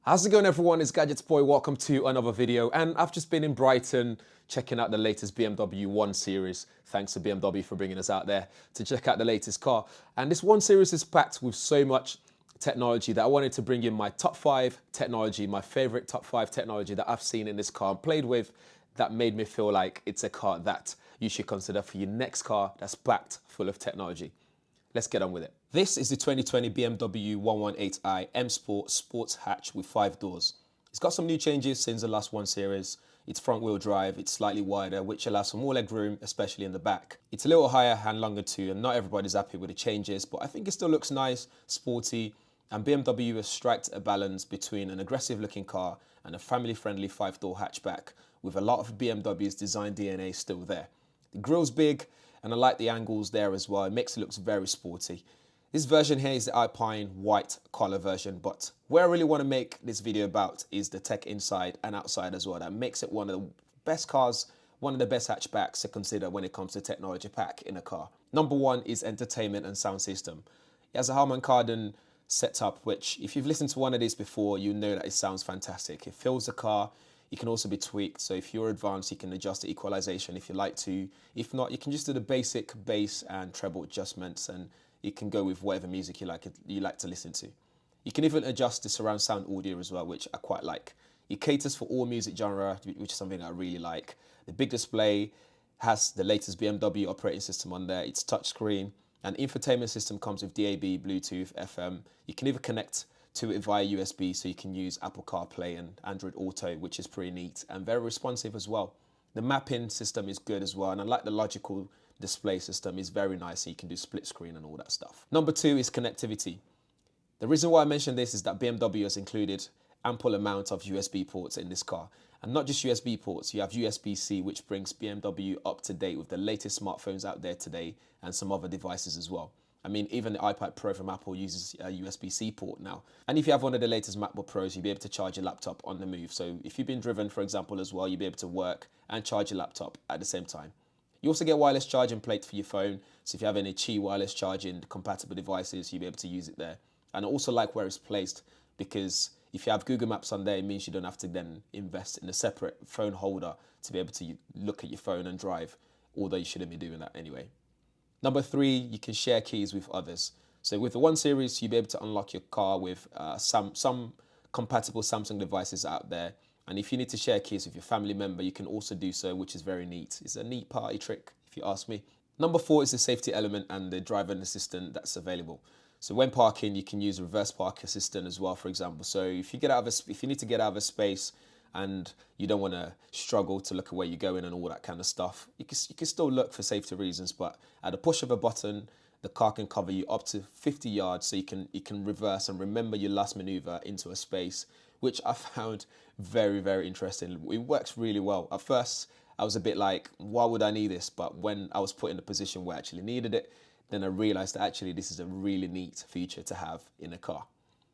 How's it going, everyone? It's Gadgets Boy. Welcome to another video. And I've just been in Brighton checking out the latest BMW 1 Series. Thanks to BMW for bringing us out there to check out the latest car. And this 1 Series is packed with so much technology that I wanted to bring in my top 5 technology, my favorite top 5 technology that I've seen in this car and played with that made me feel like it's a car that you should consider for your next car that's packed full of technology. Let's get on with it. This is the 2020 BMW 118i M Sport sports hatch with 5 doors. It's got some new changes since the last 1 Series. It's front wheel drive, it's slightly wider, which allows for more leg room, especially in the back. It's a little higher and longer too, and not everybody's happy with the changes, but I think it still looks nice, sporty, and BMW has struck a balance between an aggressive looking car and a family friendly 5-door hatchback, with a lot of BMW's design DNA still there. The grille's big, and I like the angles there as well. It makes it look very sporty. This version here is the Alpine white color version, but where I really want to make this video about is the tech inside and outside as well. That makes it one of the best cars, one of the best hatchbacks to consider when it comes to technology pack in a car. Number 1 is entertainment and sound system. It has a Harman karden setup, which if you've listened to one of these before, you know that it sounds fantastic. It fills the car. It can also be tweaked, so if you're advanced, you can adjust the equalization if you like to. If not, you can just do the basic bass and treble adjustments, and you can go with whatever music you like to listen to. You can even adjust the surround sound audio as well, which I quite like. It caters for all music genre, which is something I really like. The big display has the latest BMW operating system on there. It's touchscreen, and infotainment system comes with DAB, Bluetooth, FM. You can even connect to it via USB, so you can use Apple CarPlay and Android Auto, which is pretty neat and very responsive as well. The mapping system is good as well, and I like the logical display system. Is very nice, so you can do split screen and all that stuff. Number 2 is connectivity. The reason why I mention this is that BMW has included ample amount of USB ports in this car, and not just USB ports. You have USB-C, which brings BMW up to date with the latest smartphones out there today and some other devices as well. I mean, even the iPad Pro from Apple uses a USB-C port now. And if you have one of the latest MacBook Pros, you'll be able to charge your laptop on the move. So if you've been driven, for example, as well, you'll be able to work and charge your laptop at the same time. You also get wireless charging plate for your phone. So if you have any Qi wireless charging compatible devices, you'll be able to use it there. And I also like where it's placed, because if you have Google Maps on there, it means you don't have to then invest in a separate phone holder to be able to look at your phone and drive, although you shouldn't be doing that anyway. Number 3, you can share keys with others. So with the 1 Series, you'll be able to unlock your car with some compatible Samsung devices out there. And if you need to share keys with your family member, you can also do so, which is very neat. It's a neat party trick, if you ask me. Number 4 is the safety element and the driver assistant that's available. So when parking, you can use reverse park assistant as well, for example. So if you need to get out of a space and you don't want to struggle to look at where you're going and all that kind of stuff, you can still look for safety reasons, but at the push of a button, the car can cover you up to 50 yards, so you can reverse and remember your last maneuver into a space, which I found very, very interesting. It works really well. At first, I was a bit like, why would I need this? But when I was put in a position where I actually needed it, then I realized that actually this is a really neat feature to have in a car.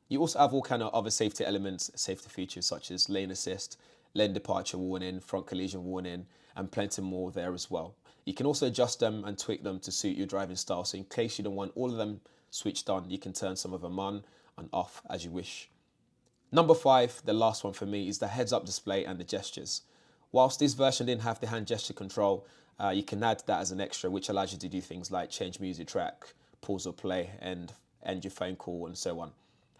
You also have all kind of other safety elements, safety features such as lane assist, lane departure warning, front collision warning, and plenty more there as well. You can also adjust them and tweak them to suit your driving style. So in case you don't want all of them switched on, you can turn some of them on and off as you wish. Number 5, the last one for me, is the heads-up display and the gestures. Whilst this version didn't have the hand gesture control, you can add that as an extra, which allows you to do things like change music track, pause or play, and end your phone call, and so on.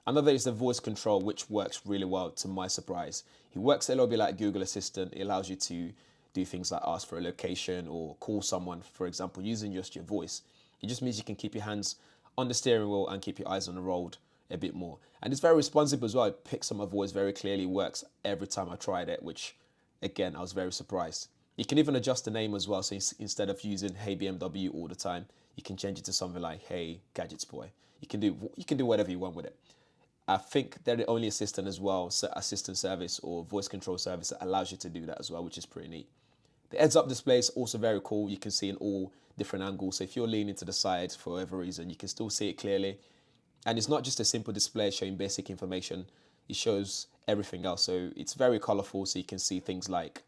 Another is the voice control, which works really well to my surprise. It works a little bit like Google Assistant. It allows you to do things like ask for a location or call someone, for example, using just your voice. It just means you can keep your hands on the steering wheel and keep your eyes on the road a bit more. And it's very responsive as well. It picks up my voice very clearly. It works every time I tried it, which again, I was very surprised. You can even adjust the name as well. So instead of using Hey BMW all the time, you can change it to something like Hey Gadgets Boy. You can do whatever you want with it. I think they're the only assistant as well, assistant service or voice control service that allows you to do that as well, which is pretty neat. The heads-up display is also very cool. You can see in all different angles. So if you're leaning to the side for whatever reason, you can still see it clearly. And it's not just a simple display showing basic information. It shows everything else. So it's very colorful, so you can see things like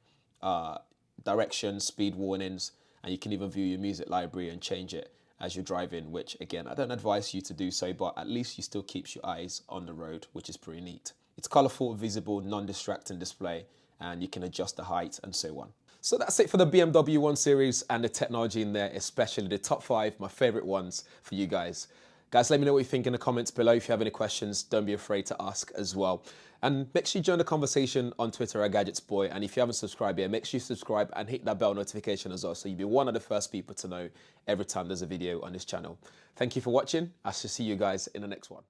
direction, speed warnings, and you can even view your music library and change it as you're driving, which again, I don't advise you to do so, but at least you still keeps your eyes on the road, which is pretty neat. It's colourful, visible, non-distracting display, and you can adjust the height and so on. So that's it for the BMW 1 Series and the technology in there, especially the top 5, my favourite ones for you guys. Guys, let me know what you think in the comments below. If you have any questions, don't be afraid to ask as well. And make sure you join the conversation on Twitter at GadgetsBoy. And if you haven't subscribed yet, make sure you subscribe and hit that bell notification as well, so you'll be one of the first people to know every time there's a video on this channel. Thank you for watching. I shall see you guys in the next one.